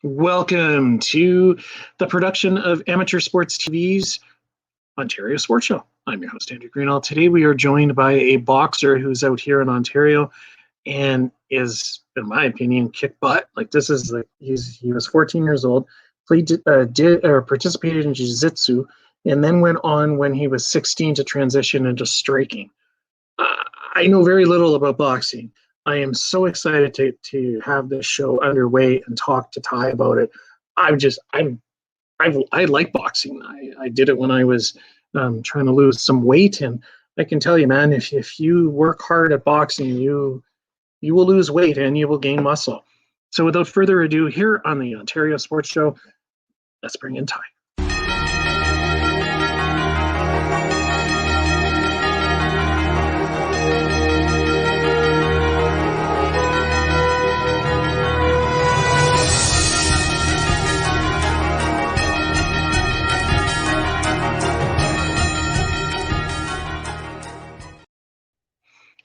Welcome to the production of Amateur Sports TV's Ontario Sports Show. I'm your host, Andrew Greenall. Today we are joined by a boxer who's out here in Ontario and is, in my opinion, kick butt. He was 14 years old, participated in jiu-jitsu, and then went on when he was 16 to transition into striking. I know very little about boxing. I am so excited to have this show underway and talk to Ty about it. I like boxing. I did it when I was trying to lose some weight, and I can tell you, man, if you work hard at boxing, you will lose weight and you will gain muscle. So without further ado, here on the Ontario Sports Show, let's bring in Ty.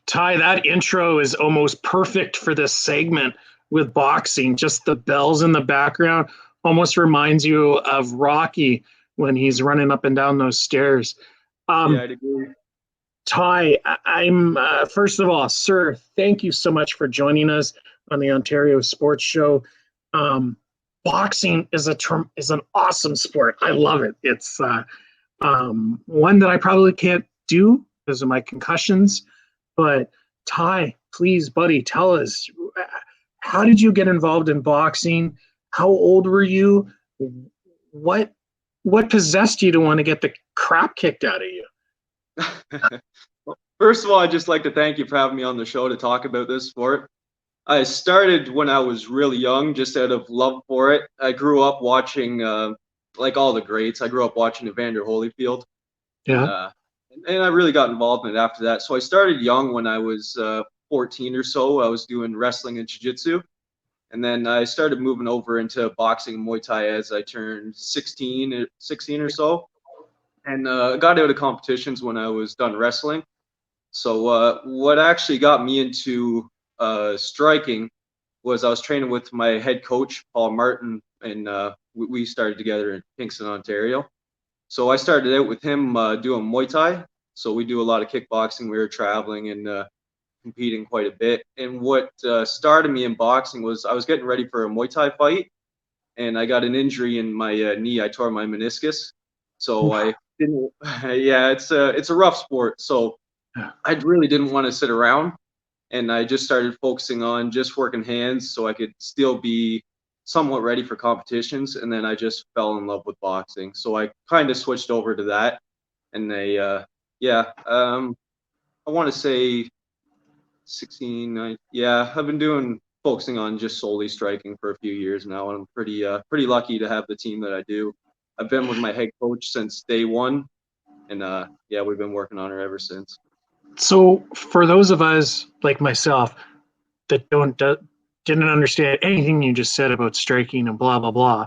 Ty, that intro is almost perfect for this segment with boxing. Just the bells in the background almost reminds you of Rocky when he's running up and down those stairs. I'd agree. Ty, I'm first of all, sir, thank you so much for joining us on the Ontario Sports Show. Boxing is an awesome sport. I love it. It's one that I probably can't do because of my concussions. But Ty, please, buddy, tell us, how did you get involved in boxing? How old were you? What possessed you to want to get the crap kicked out of you? Well, first of all, I'd just like to thank you for having me on the show to talk about this sport. I started when I was really young, just out of love for it. I grew up watching, like all the greats, I grew up watching Evander Holyfield. Yeah. And I really got involved in it after that. So I started young when I was 14 or so. I was doing wrestling and jiu-jitsu. And then I started moving over into boxing and Muay Thai as I turned 16 or so. And got out of competitions when I was done wrestling. So what actually got me into striking was I was training with my head coach, Paul Martin, and we started together in Kingston, Ontario. So I started out with him doing Muay Thai. So we do a lot of kickboxing. We were traveling and competing quite a bit. And what started me in boxing was I was getting ready for a Muay Thai fight, and I got an injury in my knee. I tore my meniscus. So I didn't. Yeah, it's a rough sport. So I really didn't want to sit around, and I just started focusing on just working hands so I could still be somewhat ready for competitions. And then I just fell in love with boxing. So I kind of switched over to that. And I want to say 16. I've been focusing on just solely striking for a few years now. And I'm pretty lucky to have the team that I do. I've been with my head coach since day one. And we've been working on her ever since. So for those of us like myself that didn't understand anything you just said about striking and blah, blah, blah,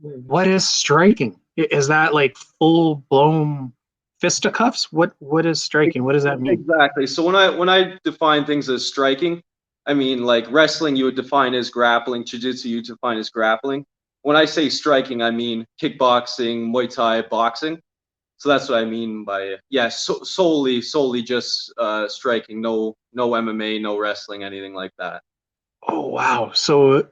what is striking? Is that like full-blown fisticuffs? What is striking? What does that mean? Exactly. So when I define things as striking, I mean, like wrestling you would define as grappling, jiu-jitsu you would define as grappling. When I say striking, I mean kickboxing, Muay Thai, boxing. So that's what I mean by solely just striking. No MMA, no wrestling, anything like that. Oh wow! So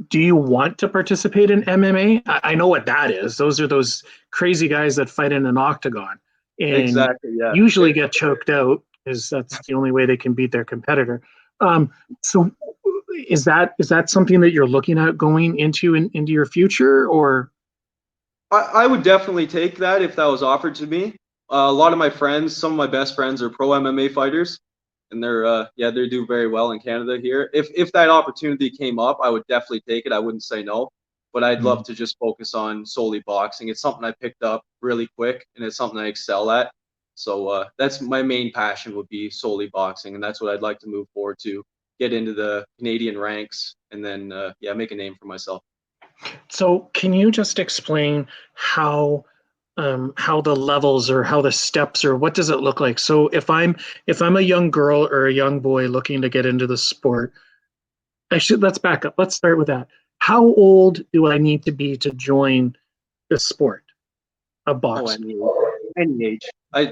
do you want to participate in MMA? I know what that is. Those are those crazy guys that fight in an octagon and exactly, yeah. usually get choked out because that's the only way they can beat their competitor. So is that something that you're looking at going into your future, or? I would definitely take that if that was offered to me. A lot of my friends, some of my best friends, are pro MMA fighters, and they do very well in Canada here. If that opportunity came up, I would definitely take it. I wouldn't say no, but I'd love to just focus on solely boxing. It's something I picked up really quick, and it's something I excel at. So that's my main passion, would be solely boxing, and that's what I'd like to move forward to, get into the Canadian ranks, and then make a name for myself. So can you just explain how the levels or how the steps, or what does it look like? So if I'm a young girl or a young boy looking to get into the sport, let's back up. Let's start with that. How old do I need to be to join the sport of Oh, boxing? any age.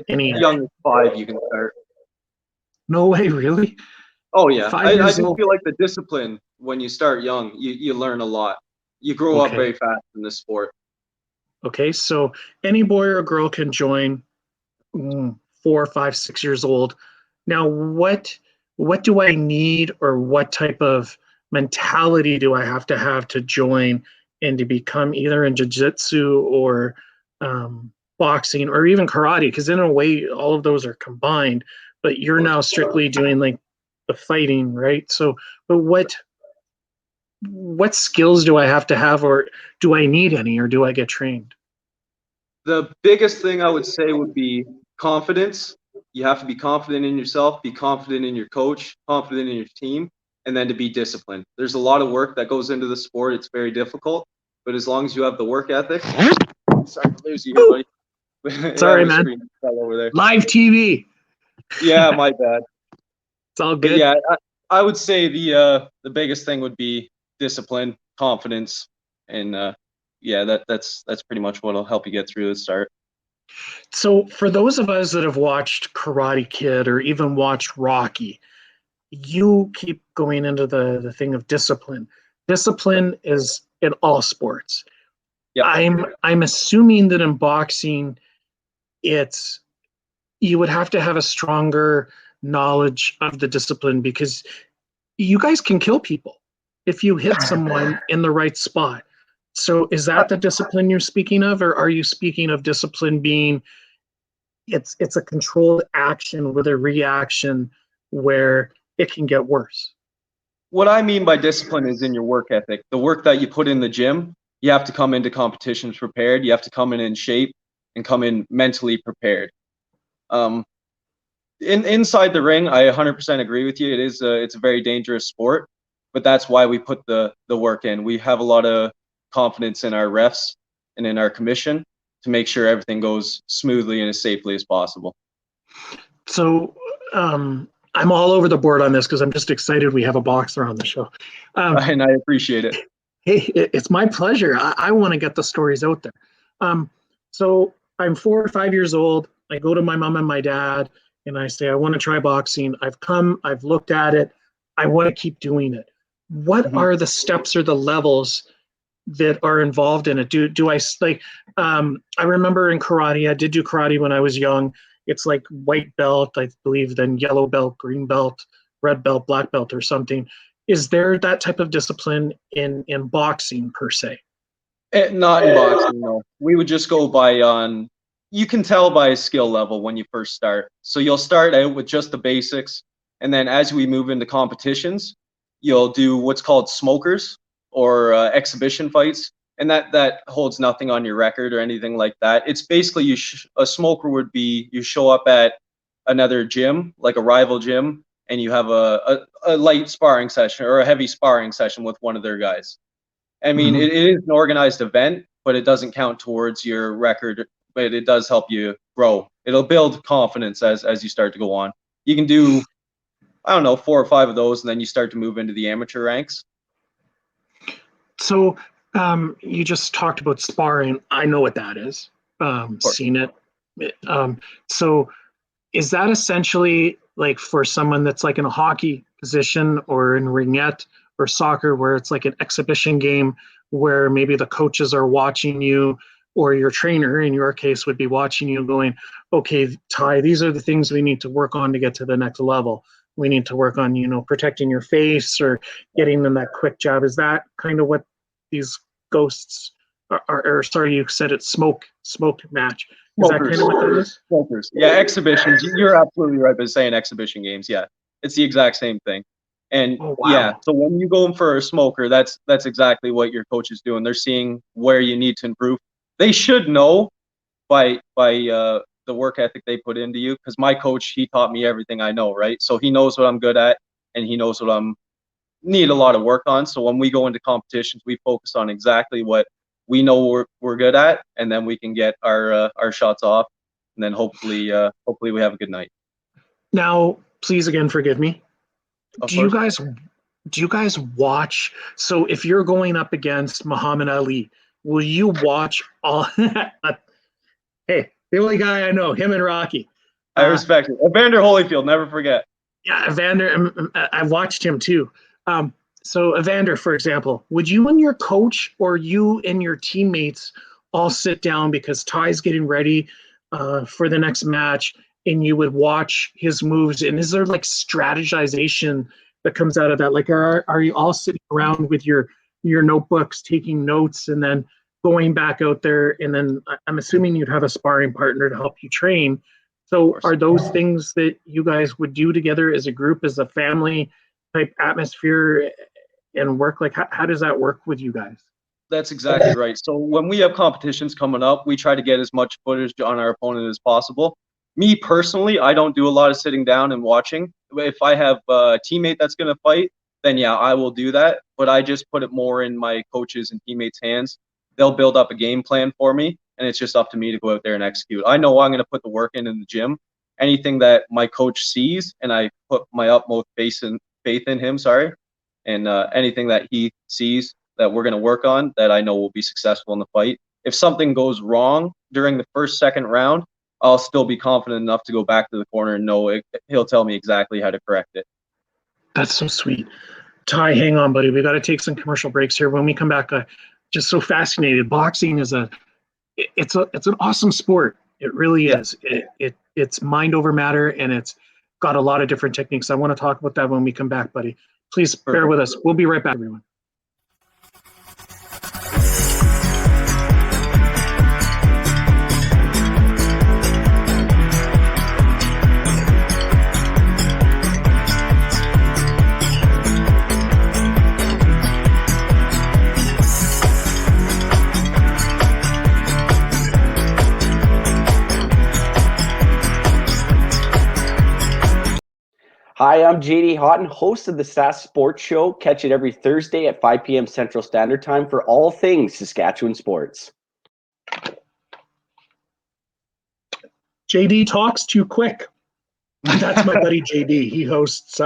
Any age? Young as 5, you can start. No way, really? Oh yeah, 5 I years just old? feel like the discipline when you start young, you learn a lot. You grow up Okay. very fast in this sport. Okay. So any boy or girl can join 4, 5, 6 years old. Now, what do I need, or what type of mentality do I have to join and to become either in jiu-jitsu or boxing or even karate? Because in a way, all of those are combined. But you're now strictly doing like the fighting, right? So, but what skills do I have to have, or do I need any, or do I get trained? The biggest thing I would say would be confidence. You have to be confident in yourself, be confident in your coach, confident in your team, and then to be disciplined. There's a lot of work that goes into the sport. It's very difficult, but as long as you have the work ethic, sorry to lose you here, buddy. Yeah, Sorry, my man. screen fell over there. Live TV. Yeah, my bad. It's all But good. yeah, I would say the biggest thing would be discipline, confidence, and yeah, that's pretty much what'll help you get through the start. So, for those of us that have watched Karate Kid or even watched Rocky, you keep going into the thing of discipline. Discipline is in all sports. Yep. I'm assuming that in boxing, it's you would have to have a stronger knowledge of the discipline, because you guys can kill people if you hit someone in the right spot. So, is that the discipline you're speaking of, or are you speaking of discipline being it's a controlled action with a reaction where it can get worse? What I mean by discipline is in your work ethic. The work that you put in the gym, you have to come into competitions prepared. You have to come in shape and come in mentally prepared. Um, inside the ring, I 100% agree with you. It's a very dangerous sport, but that's why we put the work in. We have a lot of confidence in our refs and in our commission to make sure everything goes smoothly and as safely as possible. So I'm all over the board on this because I'm just excited we have a boxer on the show. And I appreciate it. Hey, it's my pleasure. I want to get the stories out there. Um, so I'm 4 or 5 years old. I go to my mom and my dad and I say, I want to try boxing. I've looked at it. I want to keep doing it. What Mhm. are the steps or the levels that are involved in it? Do I like? I remember in karate, I did do karate when I was young. It's like white belt, I believe, then yellow belt, green belt, red belt, black belt, or something. Is there that type of discipline in boxing per se? Not in boxing, no. We would just go by on. You can tell by skill level when you first start. So you'll start out with just the basics, and then as we move into competitions, you'll do what's called smokers or exhibition fights, and that holds nothing on your record or anything like that. It's basically a smoker would be you show up at another gym, like a rival gym, and you have a light sparring session or a heavy sparring session with one of their guys. I mean, Mm-hmm. it is an organized event, but it doesn't count towards your record, but it does help you grow. It'll build confidence as you start to go on. You can do, I don't know, 4 or 5 of those, and then you start to move into the amateur ranks. So you just talked about sparring. I know what that is. Of course. Seen it. So is that essentially like for someone that's like in a hockey position or in ringette or soccer, where it's like an exhibition game where maybe the coaches are watching you, or your trainer in your case would be watching you going, okay, Ty, these are the things we need to work on to get to the next level. We need to work on, protecting your face or getting them that quick jab. Is that kind of what these ghosts are, or sorry, you said it's smoke match. Is that Smokers. kind of what that is? Smokers. Yeah, exhibitions. You're absolutely right by saying exhibition games. Yeah, it's the exact same thing. And Oh, yeah, wow. so when you go in for a smoker, that's exactly what your coach is doing. They're seeing where you need to improve. They should know by the work ethic they put into you, because my coach, he taught me everything I know, right? So he knows what I'm good at, and he knows what I'm need a lot of work on. So when we go into competitions, we focus on exactly what we know we're good at, and then we can get our shots off, and then hopefully we have a good night. Now, please again forgive me. Of Do you course. guys do you guys watch? So if you're going up against Muhammad Ali, will you watch all? Hey, the only guy I know, him and Rocky. I respect it. Evander Holyfield, never forget. Yeah, Evander, I watched him too. So Evander, for example, would you and your coach or you and your teammates all sit down because Ty's getting ready for the next match, and you would watch his moves? And is there like strategization that comes out of that? Like, are you all sitting around with your notebooks, taking notes, and then going back out there? And then I'm assuming you'd have a sparring partner to help you train. So are those things that you guys would do together as a group, as a family type atmosphere and work? Like, how does that work with you guys? That's exactly right. So when we have competitions coming up, we try to get as much footage on our opponent as possible. Me personally, I don't do a lot of sitting down and watching. If I have a teammate that's going to fight, then yeah, I will do that. But I just put it more in my coaches and teammates' hands. They'll build up a game plan for me, and it's just up to me to go out there and execute. I know I'm going to put the work in the gym. Anything that my coach sees, and I put my utmost faith in him. Sorry, and anything that he sees that we're going to work on that I know will be successful in the fight. If something goes wrong during the first, second round, I'll still be confident enough to go back to the corner and know he'll tell me exactly how to correct it. That's so sweet. Ty, hang on, buddy. We got to take some commercial breaks here. When we come back, just so fascinated. Boxing is it's an awesome sport. It really is. It's mind over matter, and it's got a lot of different techniques. I want to talk about that when we come back, buddy. Please bear with us. We'll be right back, everyone. Hi, I'm JD Houghton, host of the SAS Sports Show. Catch it every Thursday at 5 p.m. Central Standard Time for all things Saskatchewan sports. JD talks too quick. That's my buddy JD. He hosts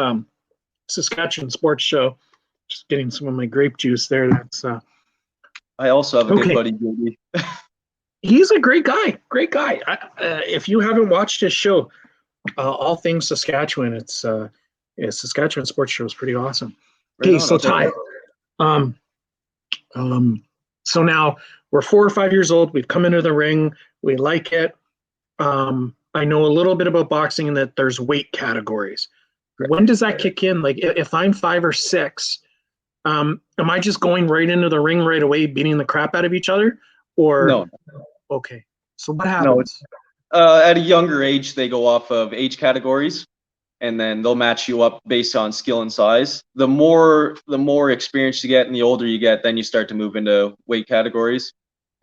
Saskatchewan Sports Show. Just getting some of my grape juice there. That's. I also have a good buddy, JD. He's a great guy. Great guy. If you haven't watched his show, all things Saskatchewan, it's Saskatchewan Sports Show is pretty awesome. Okay, so Ty, so now we're 4 or 5 years old. We've come into the ring. We like it. I know a little bit about boxing and that there's weight categories. When does that kick in? Like if I'm 5 or 6, am I just going right into the ring right away, beating the crap out of each other? Or no? Okay, so what happens? No, at a younger age, they go off of age categories, and then they'll match you up based on skill and size. The more experience you get and the older you get, then you start to move into weight categories,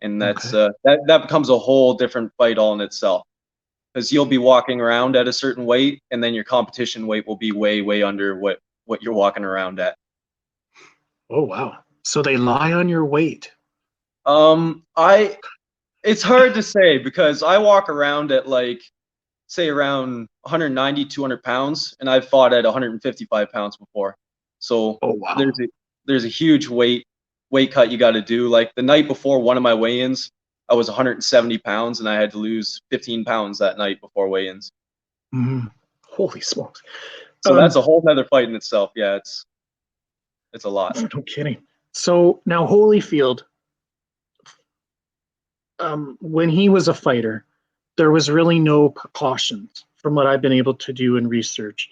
and that's that becomes a whole different fight all in itself. Because you'll be walking around at a certain weight, and then your competition weight will be way under what you're walking around at. Oh wow! So they lie on your weight. It's hard to say because I walk around at say around 190, 200 pounds, and I've fought at 155 pounds before. So there's a huge weight cut you got to do. Like the night before one of my weigh-ins, I was 170 pounds, and I had to lose 15 pounds that night before weigh-ins. Mm-hmm. Holy smokes! So that's a whole other fight in itself. Yeah, it's a lot. No kidding. So now Holyfield. When he was a fighter, there was really no precautions from what I've been able to do in research.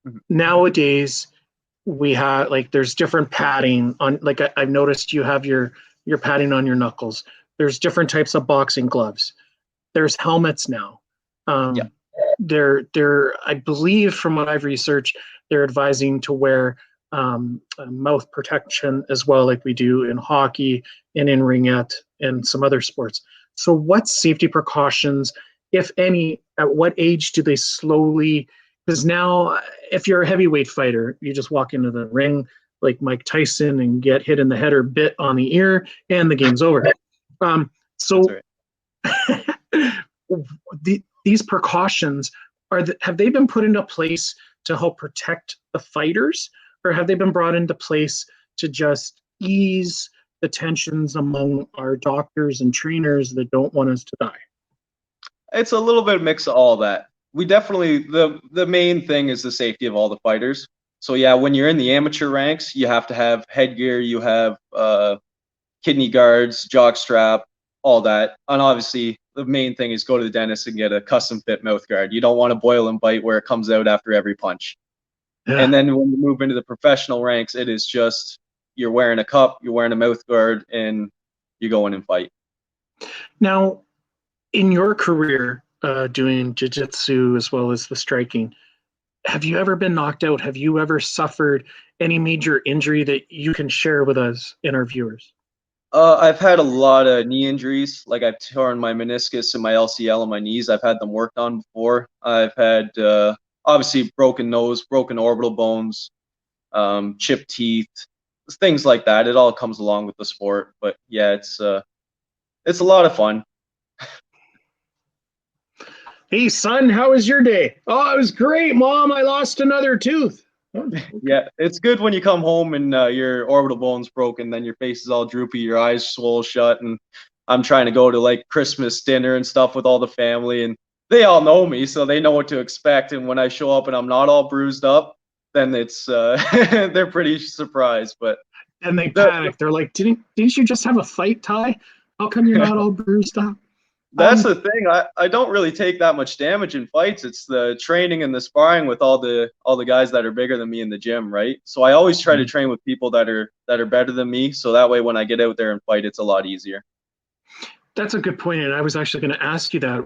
Mm-hmm. Nowadays, we have there's different padding on. I've noticed you have your padding on your knuckles. There's different types of boxing gloves. There's helmets now. They're I believe from what I've researched, they're advising to wear mouth protection as well, like we do in hockey and in ringette and some other sports. So what safety precautions, if any, at what age do they slowly, because now if you're a heavyweight fighter, you just walk into the ring like Mike Tyson and get hit in the head or bit on the ear and the game's over. These precautions, have they been put into place to help protect the fighters? or have they been brought into place to just ease the tensions among our doctors and trainers that don't want us to die? It's a little bit of mix of all that. We definitely, the main thing is the safety of all the fighters. So yeah, when you're in the amateur ranks, you have to have headgear, you have kidney guards, jock strap, all that. And obviously, the main thing is go to the dentist and get a custom fit mouth guard. You don't want to boil and bite where it comes out after every punch. Yeah. And then when you move into the professional ranks, it is just you're wearing a cup, you're wearing a mouth guard, and you go in and fight. Now, in your career doing jiu-jitsu as well as the striking, have you ever been knocked out? Have you ever suffered any major injury that you can share with us and our viewers? I've had a lot of knee injuries. Like I've torn my meniscus and my LCL on my knees. I've had them worked on before. I've had obviously broken nose, broken orbital bones, chipped teeth, things like that. It all comes along with the sport. But yeah, it's a lot of fun. Hey, son, how was your day? Oh, it was great, Mom. I lost another tooth. Oh, okay. Yeah, it's good when you come home and your orbital bone's broken, then your face is all droopy, your eyes swole shut, and I'm trying to go to like Christmas dinner and stuff with all the family, and they all know me, so they know what to expect. And when I show up and I'm not all bruised up, then it's they're pretty surprised. But And they panic. They're like, didn't you just have a fight, Ty? How come you're not all bruised up? That's the thing. I don't really take that much damage in fights. It's the training and the sparring with all the guys that are bigger than me in the gym, right? So I always try to train with people that are better than me, so that way when I get out there and fight, it's a lot easier. That's a good point, and I was actually going to ask you that.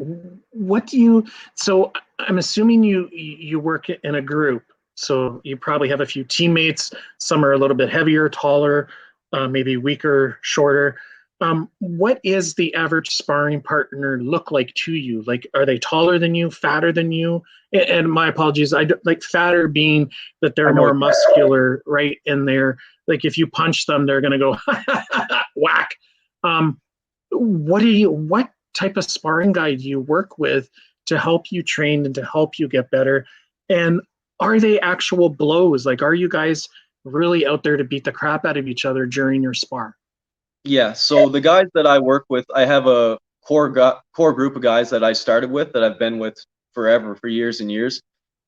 What do you? So I'm assuming you work in a group, so you probably have a few teammates. Some are a little bit heavier, taller, maybe weaker, shorter. What is the average sparring partner look like to you? Like, are they taller than you, fatter than you? And my apologies, I like fatter being that they're more muscular, right? And they're like, if you punch them, they're gonna go whack. What type of sparring guy do you work with to help you train and to help you get better? And are they actual blows? Like, are you guys really out there to beat the crap out of each other during your spar? Yeah, so the guys that I work with, I have a core group of guys that I started with that I've been with forever, for years and years.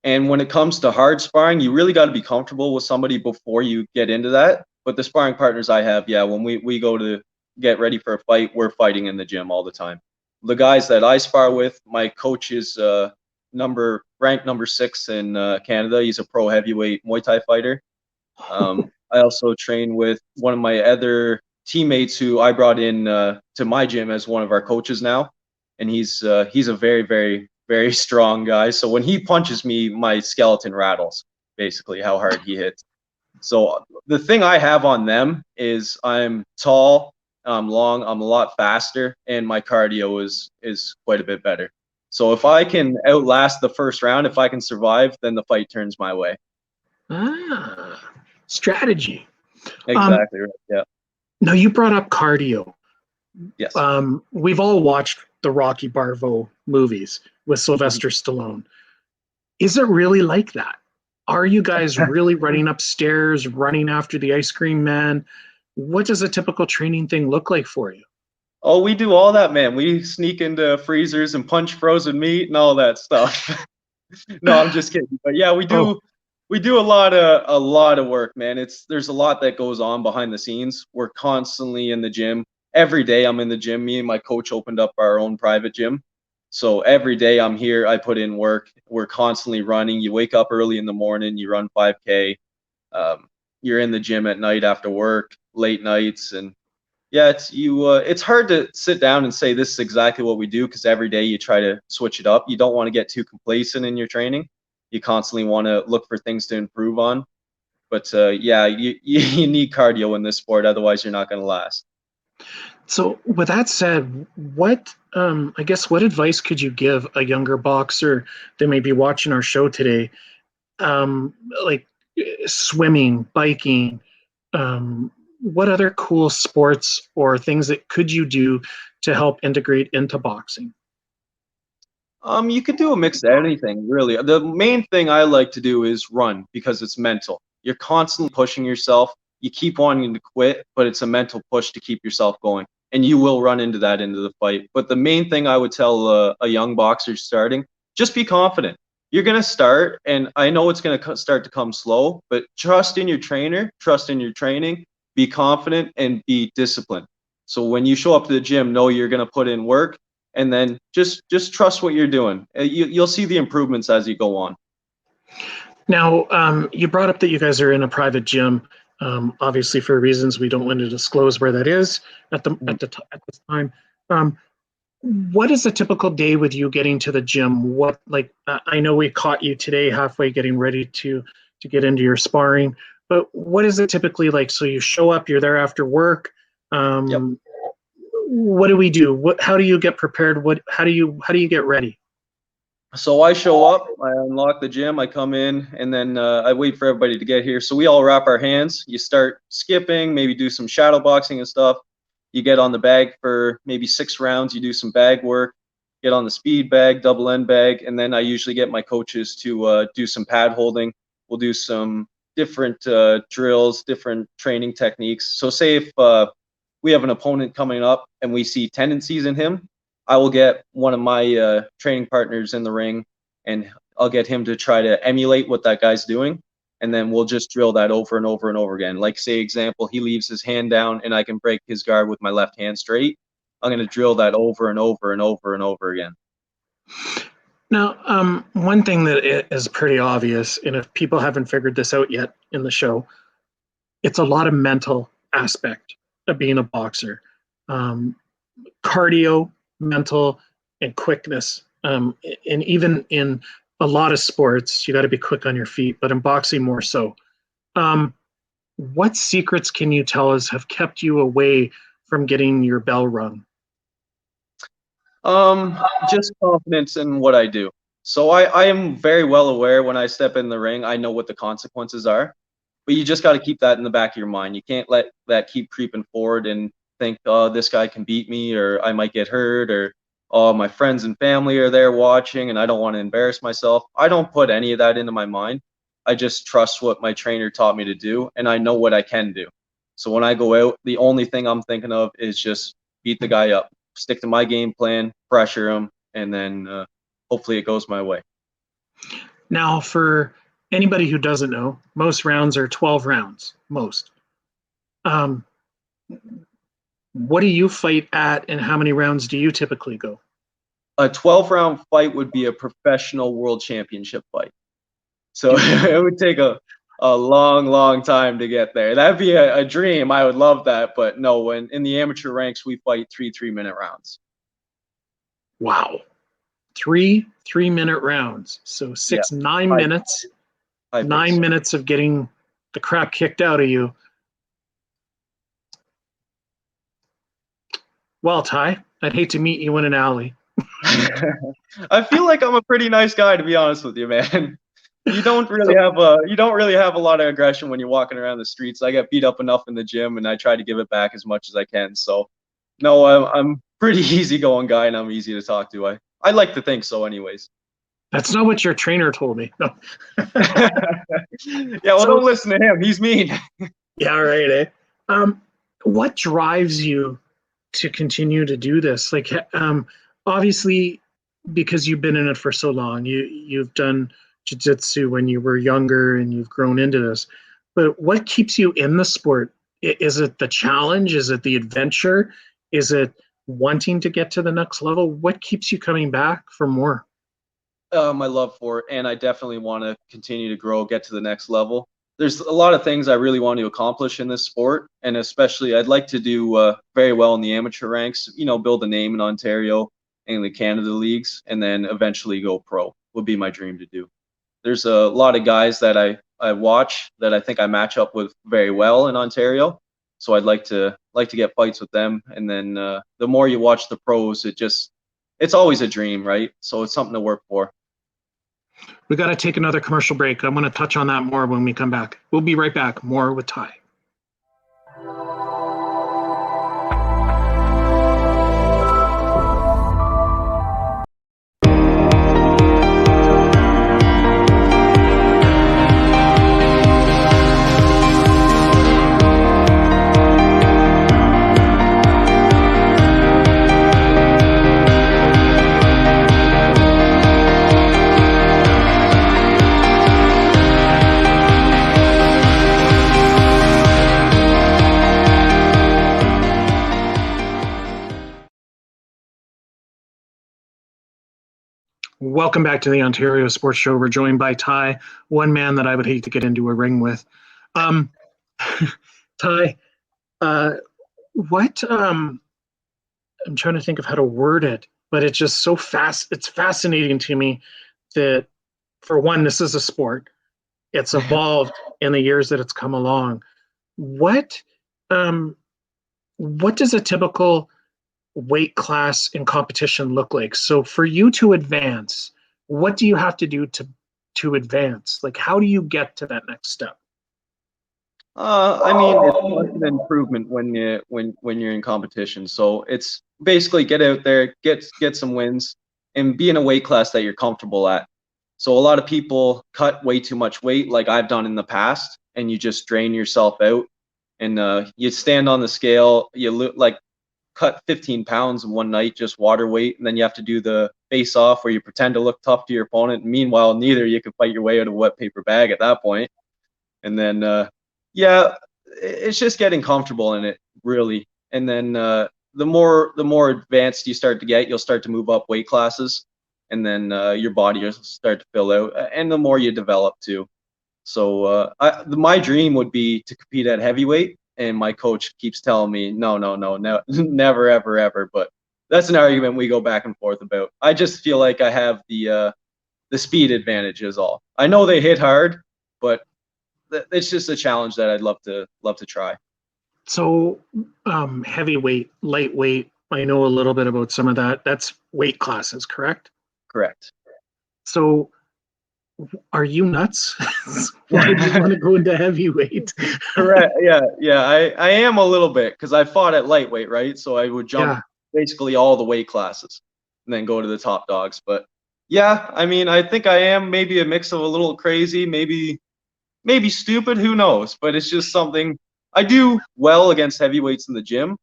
And when it comes to hard sparring, you really got to be comfortable with somebody before you get into that. But the sparring partners I have, yeah, when we go to get ready for a fight, we're fighting in the gym all the time. The guys that I spar with, my coach is ranked number 6 in Canada. He's a pro heavyweight Muay Thai fighter. I also train with one of my other teammates who I brought in to my gym as one of our coaches now, and he's a very, very, very strong guy. So when he punches me, my skeleton rattles, basically how hard he hits. So the thing I have on them is I'm tall, I'm long, I'm a lot faster, and my cardio is quite a bit better. So if I can outlast the first round, if I can survive, then the fight turns my way. Strategy. Exactly right. Yeah. Now, you brought up cardio. Yes. We've all watched the Rocky Balboa movies with Sylvester Stallone. Is it really like that? Are you guys really running upstairs, running after the ice cream man? What does a typical training thing look like for you? Oh, we do all that, man. We sneak into freezers and punch frozen meat and all that stuff. No, I'm just kidding. But yeah, we do. We do a lot of work, man. There's a lot that goes on behind the scenes. We're constantly in the gym. Every day I'm in the gym. Me and my coach opened up our own private gym. So every day I'm here, I put in work. We're constantly running. You wake up early in the morning, you run 5K. You're in the gym at night after work, late nights, and yeah, it's hard to sit down and say this is exactly what we do, because every day you try to switch it up. You don't want to get too complacent in your training. You constantly want to look for things to improve on. But yeah, you need cardio in this sport, otherwise you're not going to last. So with that said, what advice could you give a younger boxer that may be watching our show today? Like swimming, biking, what other cool sports or things that could you do to help integrate into boxing? You could do a mix of anything, really. The main thing I like to do is run, because it's mental. You're constantly pushing yourself. You keep wanting to quit, but it's a mental push to keep yourself going. And you will run into that into the fight. But the main thing I would tell a young boxer starting, just be confident. You're going to start, and I know it's going to start to come slow, but trust in your trainer, trust in your training, be confident, and be disciplined. So when you show up to the gym, know you're going to put in work, and then just trust what you're doing. You'll see the improvements as you go on. Now, you brought up that you guys are in a private gym. Obviously, for reasons we don't want to disclose where that is at this time. What is a typical day with you getting to the gym? I know we caught you today halfway getting ready to get into your sparring, but what is it typically like? So you show up, you're there after work. Yep. What do we do? How do you get prepared? How do you get ready? So I show up, I unlock the gym, I come in, and then I wait for everybody to get here. So we all wrap our hands. You start skipping, maybe do some shadow boxing and stuff. You get on the bag for maybe 6 rounds. You do some bag work, get on the speed bag, double end bag, and then I usually get my coaches to do some pad holding. We'll do some different drills, different training techniques. So say if we have an opponent coming up and we see tendencies in him, I will get one of my training partners in the ring, and I'll get him to try to emulate what that guy's doing, and then we'll just drill that over and over and over again. Like, say, example, he leaves his hand down, and I can break his guard with my left hand straight. I'm going to drill that over and over and over and over again. Now, one thing that is pretty obvious, and if people haven't figured this out yet in the show, it's a lot of mental aspect of being a boxer. Cardio, mental, and quickness. And even in a lot of sports, you got to be quick on your feet, but in boxing more so. What secrets can you tell us have kept you away from getting your bell rung? Just confidence in what I do. So I am very well aware when I step in the ring, I know what the consequences are, but you just got to keep that in the back of your mind. You can't let that keep creeping forward and think, oh, this guy can beat me, or I might get hurt, or oh, my friends and family are there watching and I don't want to embarrass myself. I don't put any of that into my mind. I just trust what my trainer taught me to do, and I know what I can do. So when I go out, the only thing I'm thinking of is just beat the guy up, stick to my game plan, pressure him, and then hopefully it goes my way. Now, for anybody who doesn't know, most rounds are 12 rounds, most. What do you fight at, and how many rounds do you typically go? A 12-round fight would be a professional world championship fight. So it would take a long time to get there. That'd be a dream. I would love that. But no, when in the amateur ranks, we fight 3-3-minute rounds. Wow. 3-3-minute rounds. So 9 minutes. 9 minutes of getting the crap kicked out of you. Well, Ty, I'd hate to meet you in an alley. I feel like I'm a pretty nice guy, to be honest with you, man. You don't really have a lot of aggression when you're walking around the streets. I get beat up enough in the gym, and I try to give it back as much as I can. So, no, I'm pretty easygoing guy, and I'm easy to talk to. I like to think so, anyways. That's not what your trainer told me. No. Yeah, well, don't listen to him. He's mean. Yeah, right. What drives you to continue to do this? Like, obviously, because you've been in it for so long, you've done jiu-jitsu when you were younger and you've grown into this. But what keeps you in the sport? Is it the challenge? Is it the adventure? Is it wanting to get to the next level? What keeps you coming back for more? My love for it, and I definitely want to continue to grow, get to the next level. There's a lot of things I really want to accomplish in this sport, and especially I'd like to do very well in the amateur ranks, build a name in Ontario and the Canada leagues, and then eventually go pro would be my dream to do. There's a lot of guys that I watch that I think I match up with very well in Ontario, so I'd like to get fights with them. And then the more you watch the pros, it's always a dream, right? So it's something to work for. We got to take another commercial break. I'm going to touch on that more when we come back. We'll be right back. More with Ty. Welcome back to the Ontario Sports Show. We're joined by Ty, one man that I would hate to get into a ring with. Um, Ty, what? I'm trying to think of how to word it, but it's just so fast. It's fascinating to me that, for one, this is a sport. It's evolved in the years that it's come along. What, what does a typical weight class in competition look like? So for you to advance, what do you have to do to advance? Like, how do you get to that next step? I mean, it's constant improvement when you're in competition. So it's basically get out there, get some wins, and be in a weight class that you're comfortable at. So a lot of people cut way too much weight, like I've done in the past, and you just drain yourself out. And you stand on the scale, like cut 15 pounds in one night, just water weight, and then you have to do the face off where you pretend to look tough to your opponent. Meanwhile, neither you can fight your way out of a wet paper bag at that point. And then yeah, it's just getting comfortable in it, really. And then the more advanced you start to get, you'll start to move up weight classes, and then your body will start to fill out, and the more you develop too. So my dream would be to compete at heavyweight, and my coach keeps telling me, no, never, ever, ever. But that's an argument we go back and forth about. I just feel like I have the speed advantage is all. I know they hit hard, but it's just a challenge that I'd love to try. So, heavyweight, lightweight, I know a little bit about some of that. That's weight classes, correct? Correct. So, are you nuts? Why did you want to go into heavyweight? Correct. Yeah. I am a little bit, because I fought at lightweight, right? So I would jump basically all the weight classes and then go to the top dogs. But yeah, I mean, I think I am maybe a mix of a little crazy, maybe stupid, who knows? But it's just something I do well against heavyweights in the gym,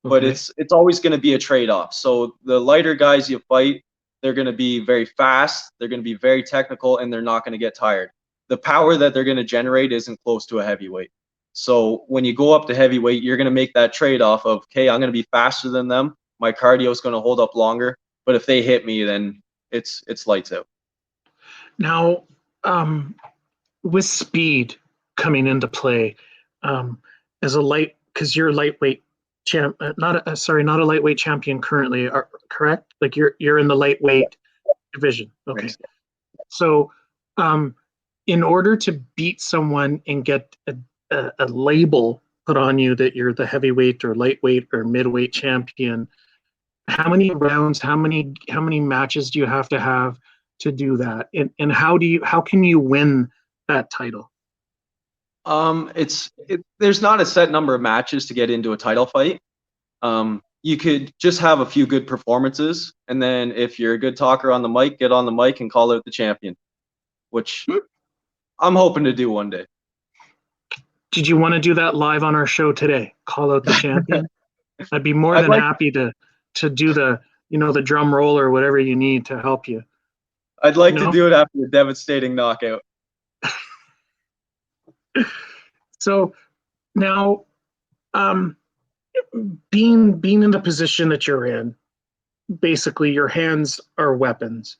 but it's always going to be a trade-off. So the lighter guys you fight, they're going to be very fast, they're going to be very technical, and they're not going to get tired. The power that they're going to generate isn't close to a heavyweight. So when you go up to heavyweight, you're going to make that trade-off of, okay, I'm going to be faster than them, my cardio is going to hold up longer, but if they hit me, then it's lights out. Now, with speed coming into play, as a because you're a lightweight champ, not a lightweight champion currently, correct? Like you're in the lightweight division. Okay. So, in order to beat someone and get a label put on you that you're the heavyweight or lightweight or midweight champion, how many rounds, how many matches do you have to do that? And how can you win that title? There's not a set number of matches to get into a title fight. You could just have a few good performances, and then if you're a good talker on the mic, get on the mic and call out the champion, which I'm hoping to do one day. Did you want to do that live on our show today? Call out the champion? I'd be more than happy to do the the drum roll or whatever you need to help you. I'd like to do it after a devastating knockout. So now, being in the position that you're in, basically your hands are weapons.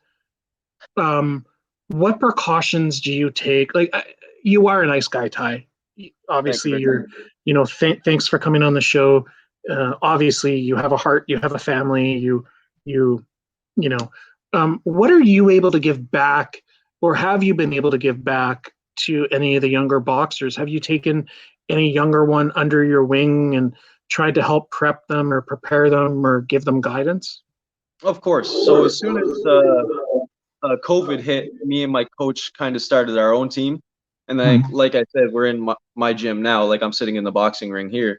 What precautions do you take? Like, you are a nice guy, Ty. Obviously, you're, thanks for coming on the show. Obviously, you have a heart, you have a family, what are you able to give back, or have you been able to give back to any of the younger boxers? Have you taken any younger one under your wing and tried to help prep them or prepare them or give them guidance? Of course. So as soon as COVID hit, me and my coach kind of started our own team. And then, like I said, we're in my gym now. Like, I'm sitting in the boxing ring here.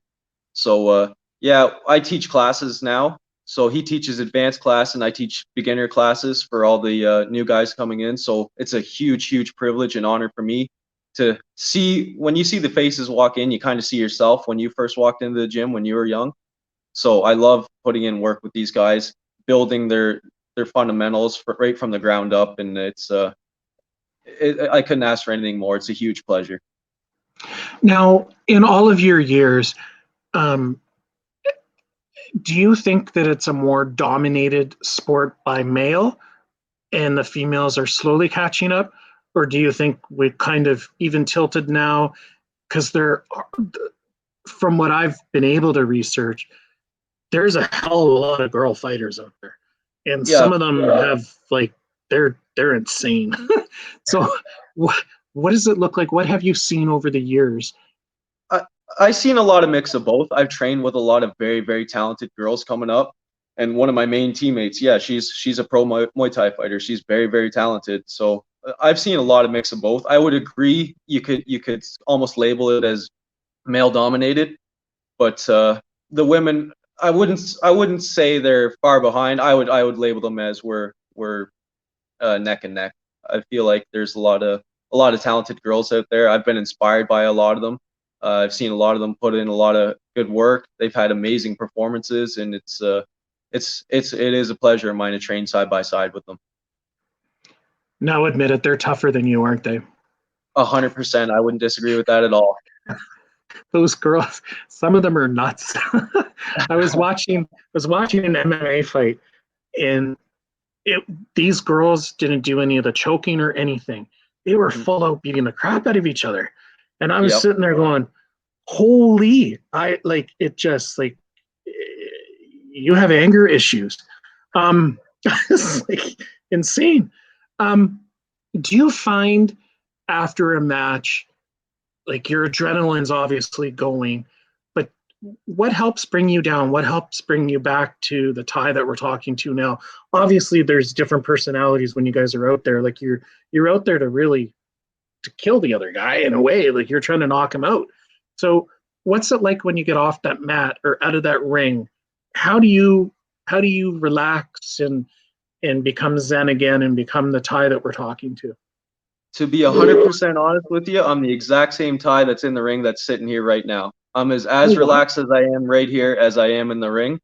So, yeah, I teach classes now. So he teaches advanced class, and I teach beginner classes for all the new guys coming in. So it's a huge, huge privilege and honor for me to see. When you see the faces walk in, you kind of see yourself when you first walked into the gym when you were young. So I love putting in work with these guys, building their fundamentals right from the ground up, and it's I couldn't ask for anything more. It's a huge pleasure. Now, in all of your years, do you think that it's a more dominated sport by male and the females are slowly catching up? Or do you think we've kind of even tilted now? Because from what I've been able to research, there's a hell of a lot of girl fighters out there, and Yeah, some of them have like they're insane. So what does it look like? What have you seen over the years? I've seen a lot of mix of both. I've trained with a lot of very, very talented girls coming up, and one of my main teammates, yeah, she's a pro Muay Thai fighter. She's very, very talented. So I've seen a lot of mix of both. I would agree. You could almost label it as male dominated, but the women, I wouldn't say they're far behind. I would label them as we're neck and neck. I feel like there's a lot of talented girls out there. I've been inspired by a lot of them. I've seen a lot of them put in a lot of good work. They've had amazing performances, and it is a pleasure of mine to train side by side with them. Now, admit it, they're tougher than you, aren't they? 100%. I wouldn't disagree with that at all. Those girls, some of them are nuts. I was watching an MMA fight, and these girls didn't do any of the choking or anything. They were full out beating the crap out of each other. And I was sitting there going, holy, it just like, you have anger issues. It's like insane. Do you find after a match, like your adrenaline's obviously going, but what helps bring you down? What helps bring you back to the Ty that we're talking to now? Obviously there's different personalities when you guys are out there. Like you're out there to kill the other guy in a way, like you're trying to knock him out. So what's it like when you get off that mat or out of that ring? How do you relax and become zen again and become the Ty that we're talking to? To be 100% honest with you, I'm the exact same Ty that's in the ring that's sitting here right now. I'm as relaxed as I am right here as I am in the ring.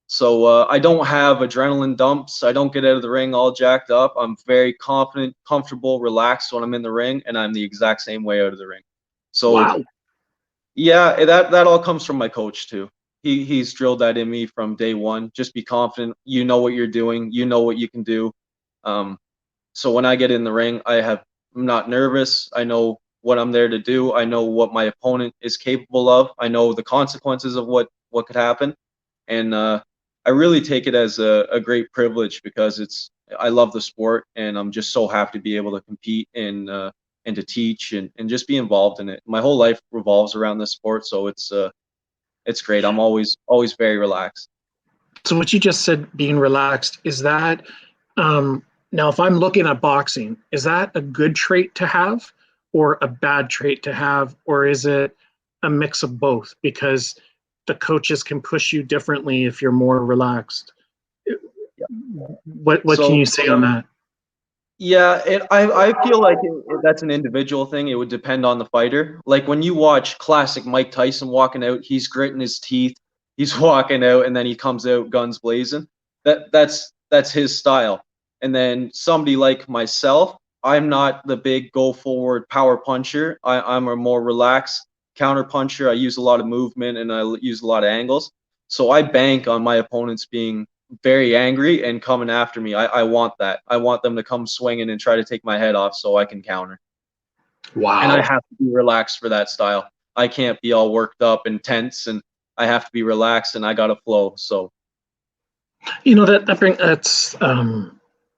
So I don't have adrenaline dumps. I don't get out of the ring all jacked up. I'm very confident, comfortable, relaxed when I'm in the ring, and I'm the exact same way out of the ring. So wow. Yeah, that all comes from my coach too. He's drilled that in me from day one. Just be confident. You know what you're doing. You know what you can do. So when I get in the ring, I'm not nervous. I know what I'm there to do. I know what my opponent is capable of. I know the consequences of what could happen, and I really take it as a great privilege because I love the sport, and I'm just so happy to be able to compete and to teach and just be involved in it. My whole life revolves around this sport, so it's great. I'm always very relaxed. So what you just said, being relaxed, is that now if I'm looking at boxing, is that a good trait to have or a bad trait to have, or is it a mix of both? Because the coaches can push you differently if you're more relaxed. What can you say on that? Yeah, I feel like that's an individual thing. It would depend on the fighter. Like when you watch classic Mike Tyson walking out, he's gritting his teeth, he's walking out, and then he comes out guns blazing. That's his style. And then somebody like myself, I'm not the big go forward power puncher. I'm a more relaxed counter puncher. I use a lot of movement and I use a lot of angles. So I bank on my opponents being very angry and coming after me. I want that. I want them to come swinging and try to take my head off so I can counter. Wow. And I have to be relaxed for that style. I can't be all worked up and tense, and I have to be relaxed and I got to flow. So,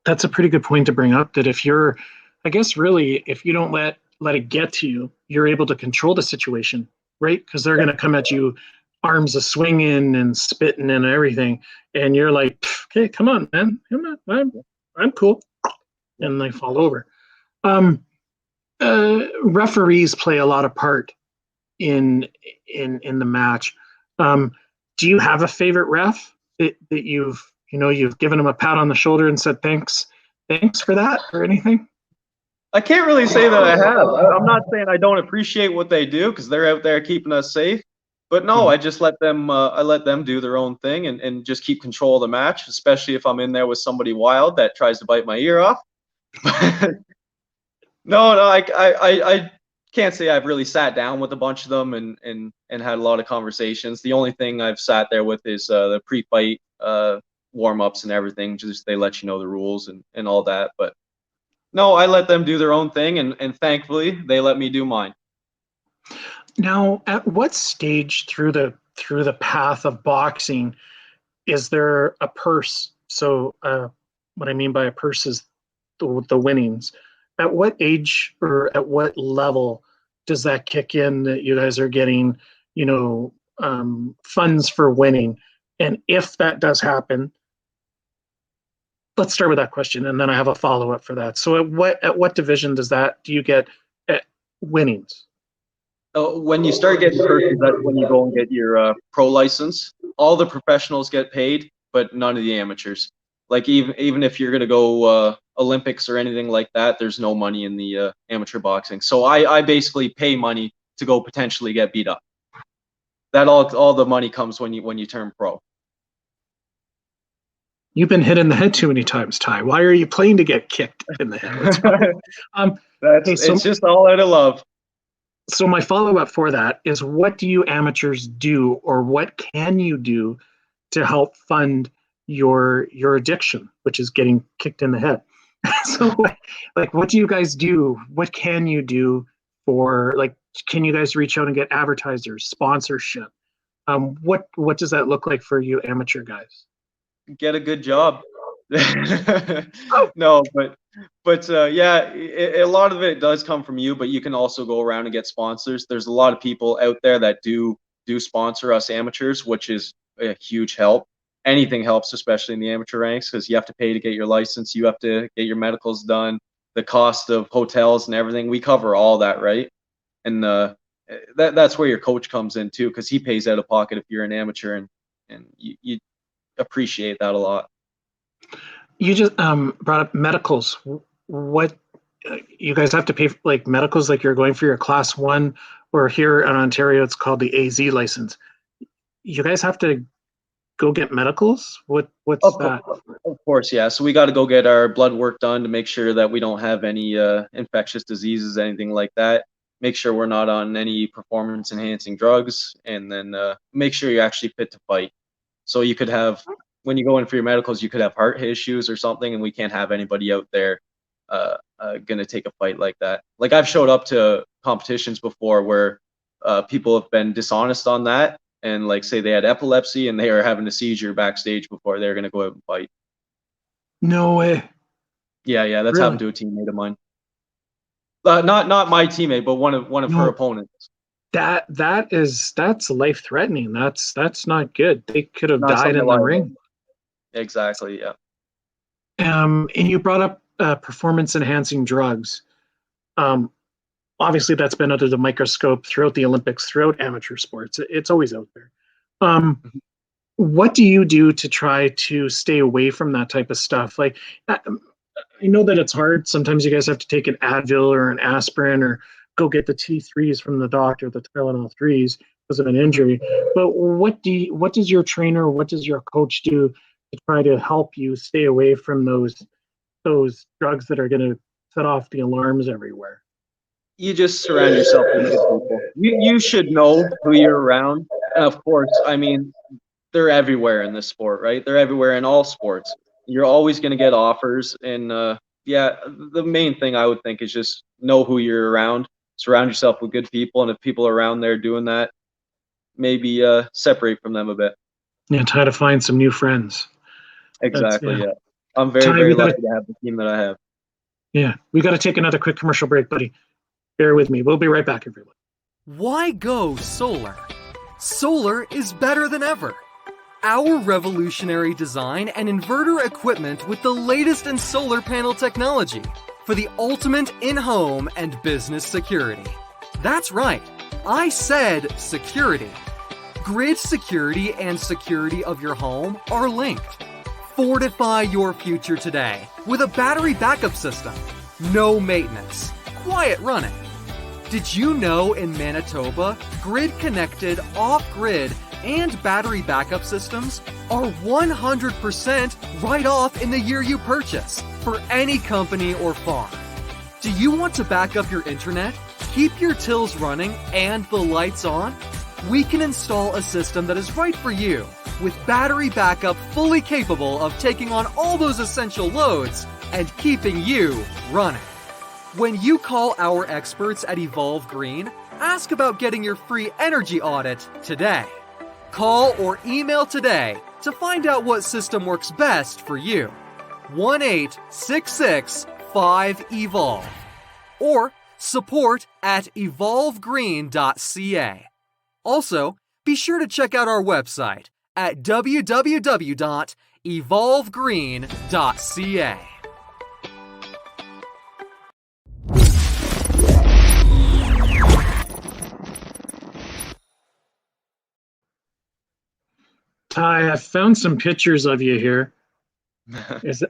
that's a pretty good point to bring up, that if you're, I guess really, if you don't let it get to you, you're able to control the situation, right? Because they're going to come at you arms a swinging and spitting and everything, and you're like, okay, come on, man, I'm cool, and they fall over. Referees play a lot of part in the match. Do you have a favorite ref that you've given them a pat on the shoulder and said thanks for that or anything? I can't really say that I have. I'm not saying I don't appreciate what they do because they're out there keeping us safe. But no, I just let them do their own thing and just keep control of the match, especially if I'm in there with somebody wild that tries to bite my ear off. No, I can't say I've really sat down with a bunch of them and had a lot of conversations. The only thing I've sat there with is the pre-fight warm-ups and everything. Just they let you know the rules and all that. But no, I let them do their own thing, and thankfully they let me do mine. Now, at what stage through the path of boxing is there a purse? So, what I mean by a purse is the winnings. At what age or at what level does that kick in that you guys are getting, funds for winning? And if that does happen, let's start with that question, and then I have a follow-up for that. So at what division do you get winnings? When you start getting purses, that's when you go and get your pro license. All the professionals get paid, but none of the amateurs. Like even if you're gonna go Olympics or anything like that, there's no money in the amateur boxing. So I basically pay money to go potentially get beat up. That all the money comes when you turn pro. You've been hit in the head too many times, Ty. Why are you playing to get kicked in the head? It's just all out of love. So my follow-up for that is, what do you amateurs do, or what can you do to help fund your addiction, which is getting kicked in the head? So what do you guys do? What can you do for, can you guys reach out and get advertisers, sponsorship? What does that look like for you amateur guys? Get a good job. No, but yeah, a lot of it does come from you, but you can also go around and get sponsors. There's a lot of people out there that do sponsor us amateurs, which is a huge help. Anything helps, especially in the amateur ranks, because you have to pay to get your license, you have to get your medicals done, the cost of hotels and everything. We cover all that, right? And that's where your coach comes in too, because he pays out of pocket if you're an amateur, and you appreciate that a lot. You just brought up medicals. What you guys have to pay for, medicals, like you're going for your class 1, or here in Ontario it's called the AZ license. You guys have to go get medicals? What's that? Of course, yeah. So we got to go get our blood work done to make sure that we don't have any infectious diseases, anything like that. Make sure we're not on any performance enhancing drugs, and then make sure you're actually fit to fight. So you could have, when you go in for your medicals, you could have heart issues or something, and we can't have anybody out there gonna take a fight like that. Like, I've showed up to competitions before where people have been dishonest on that, and say they had epilepsy and they are having a seizure backstage before they're gonna go out and fight. No way. Yeah, that's happened to a teammate of mine. Not my teammate, but one of her opponents. That's life threatening. That's not good. They could have died in the ring. Exactly, yeah. And you brought up performance enhancing drugs. Obviously that's been under the microscope throughout the Olympics, throughout amateur sports. It's always out there. What do you do to try to stay away from that type of stuff? I know that it's hard. Sometimes you guys have to take an Advil or an aspirin, or go get the T3s from the doctor, the Tylenol 3s, because of an injury. But what does your trainer, what does your coach do to try to help you stay away from those drugs that are going to set off the alarms everywhere? You just surround yourself with good people. You should know who you're around. And of course, they're everywhere in this sport, right? They're everywhere in all sports. You're always going to get offers. And the main thing I would think is just know who you're around. Surround yourself with good people. And if people are around there doing that, maybe separate from them a bit. Yeah, try to find some new friends. Exactly, yeah. I'm very lucky to have the team that I have. Yeah, we got to take another quick commercial break, buddy. Bear with me. We'll be right back, everyone. Why go solar? Solar is better than ever. Our revolutionary design and inverter equipment with the latest in solar panel technology for the ultimate in-home and business security. That's right, I said security. Grid security and security of your home are linked. Fortify your future today with a battery backup system. No maintenance. Quiet running. Did you know in Manitoba, grid-connected, off-grid, and battery backup systems are 100% right off in the year you purchase for any company or farm? Do you want to back up your internet, keep your tills running, and the lights on? we can install a system that is right for you, with battery backup fully capable of taking on all those essential loads and keeping you running. When you call our experts at Evolve Green, ask about getting your free energy audit today. Call or email today to find out what system works best for you. 1-866-5EVOLVE or support@evolvegreen.ca. Also, be sure to check out our website at www.evolvegreen.ca. Ty, I found some pictures of you here. Is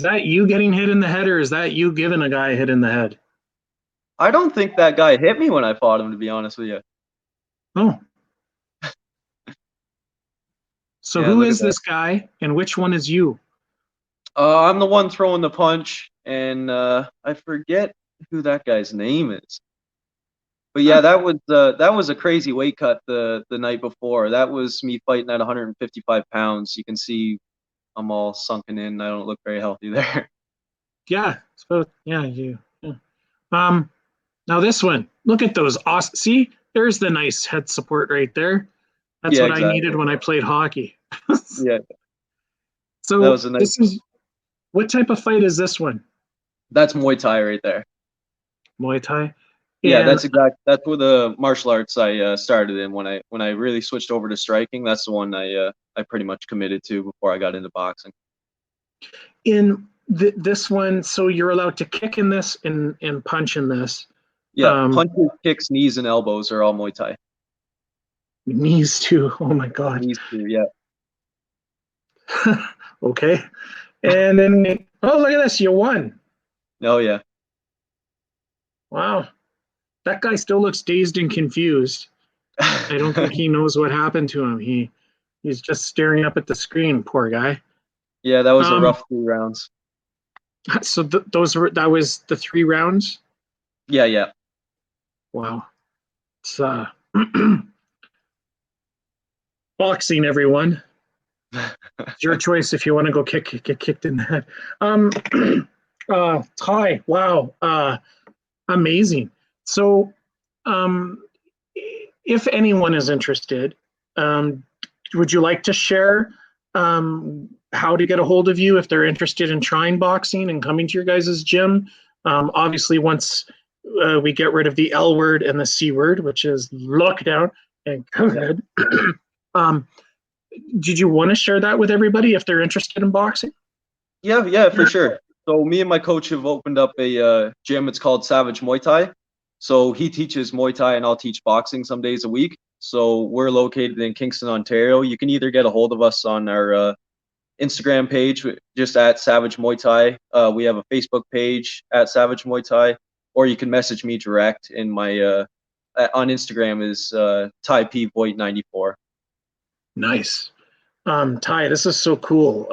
that you getting hit in the head, or is that you giving a guy a hit in the head? I don't think that guy hit me when I fought him, to be honest with you. Oh. So Yeah, who look is at that. this guy, and which one is you? I'm the one throwing the punch, and I forget who that guy's name is. But yeah, that was a crazy weight cut the night before. That was me fighting at 155 pounds. You can see I'm all sunken in. I don't look very healthy there. Yeah. So yeah, you. Yeah. Now this one. Look at those awesome. See, there's the nice head support right there. That's Yeah, what I exactly. needed when I played hockey. Yeah, that So was a nice. this is what type of fight is this one? That's Muay Thai right there. Muay Thai. Yeah, And that's where the martial arts I started in when I really switched over to striking. That's the one I pretty much committed to before I got into boxing. in this one, so you're allowed to kick in this and punch in this. Yeah, punches, kicks, knees, and elbows are all Muay Thai. Knees too. Oh my God. Knees too, yeah. Okay. And then, oh, look at this. You won. Oh yeah. Wow. That guy still looks dazed and confused. I don't think he knows what happened to him. He's just staring up at the screen, poor guy. Yeah, that was a rough 3 rounds. So that was the 3 rounds? Yeah. Wow. It's boxing, everyone. It's your choice if you want to go get kicked in the head. Ty, wow. Amazing. So, if anyone is interested, would you like to share how to get a hold of you if they're interested in trying boxing and coming to your guys' gym? Obviously, once we get rid of the L word and the C word, which is lockdown and COVID, did you want to share that with everybody if they're interested in boxing? Yeah, for sure. So me and my coach have opened up a gym. It's called Savage Muay Thai. So he teaches Muay Thai and I'll teach boxing some days a week. So we're located in Kingston, Ontario. You can either get a hold of us on our Instagram page, just at Savage Muay Thai. We have a Facebook page at Savage Muay Thai, or you can message me direct in my on Instagram is Ty Voigt 94. Nice. Ty, this is so cool.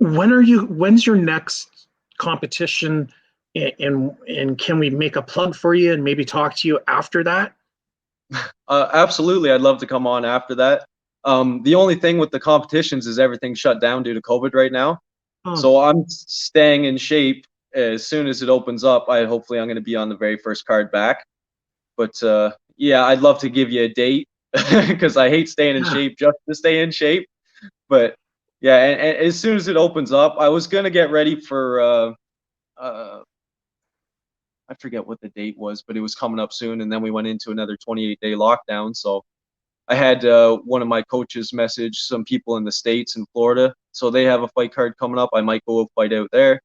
When's your next competition, and can we make a plug for you and maybe talk to you after that? Absolutely. I'd love to come on after that. The only thing with the competitions is everything's shut down due to COVID right now. Oh. So I'm staying in shape. As soon as it opens up, hopefully I'm going to be on the very first card back. But yeah, I'd love to give you a date because I hate staying in shape just to stay in shape. But yeah, and as soon as it opens up, I was going to get ready for I forget what the date was, but it was coming up soon, and then we went into another 28-day lockdown. So I had one of my coaches message some people in the States in Florida, so they have a fight card coming up. I might go fight out there,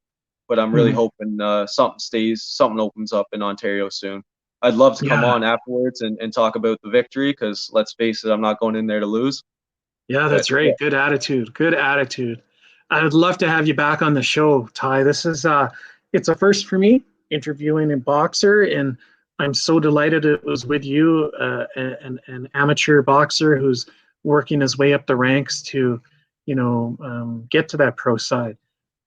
but I'm really hoping something opens up in Ontario soon. I'd love to come on afterwards and talk about the victory, because let's face it, I'm not going in there to lose. Yeah, that's right. Good attitude. Good attitude. I would love to have you back on the show, Ty. This is it's a first for me, interviewing a boxer, and I'm so delighted it was with you, an amateur boxer who's working his way up the ranks to, get to that pro side.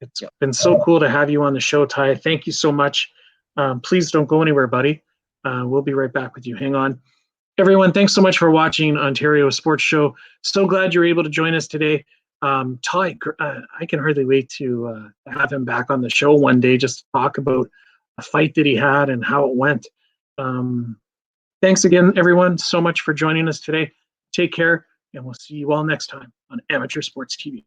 It's been so cool to have you on the show, Ty. Thank you so much. Please don't go anywhere, buddy. We'll be right back with you. Hang on. Everyone, thanks so much for watching Ontario Sports Show. So glad you're able to join us today. Ty, I can hardly wait to have him back on the show one day just to talk about a fight that he had and how it went. Thanks again, everyone, so much for joining us today. Take care, and we'll see you all next time on Amateur Sports TV.